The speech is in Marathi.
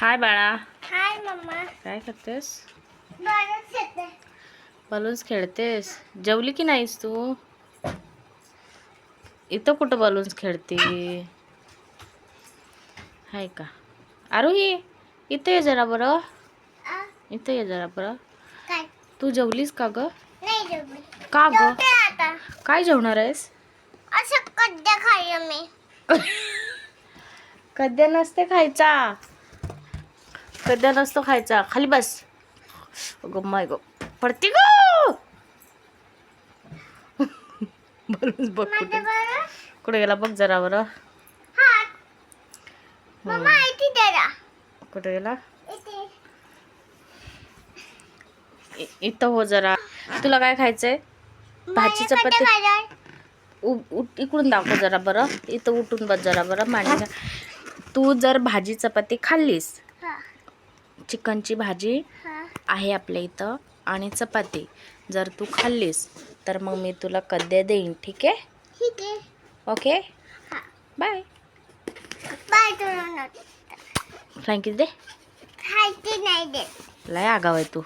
हाय बाळा. हाय मम्मा. काय करतेस? बलून्स खेळते. बलून्स खेळतेस? जेवली की नाहीस तू? इथं कुठं बलून्स खेळते? हाय का? आरोही इथे ये जरा बरं. इथे ये जरा बरं. काय? तू जेवलीस का ग? नाही जेवली. का ग? जेवते आता. काय जेवणार आहेस? असं कद्या खाल्लं मी. कद्या नसते खायचा. कद्या नसतो खायचा. खाली बस. अगं माय ग पडती ग. बलून्स बघ कुठे माझं बरं? कुठे गेला बघ जरा बरं. हात. मम्मा इथे जरा. कुठे गेला? इथे. इथं हो जरा. तुला काय खायचंय? भाजी चपाती? इकडून दाखव जरा बरं. इथं उठून बस जरा बरं. मांडी. तू जर भाजी चपाती खाल्लीस, चिकनची भाजी आहे आपल्या इथं आणि चपाती जर तू खाल्लीस तर मग मी तुला कद्या देईन. ठीक आहे? ठीक आहे. Okay bye. बाय तुला. फ्लँकीज दे. खायची नाही दे. लय आगाव आहे तू.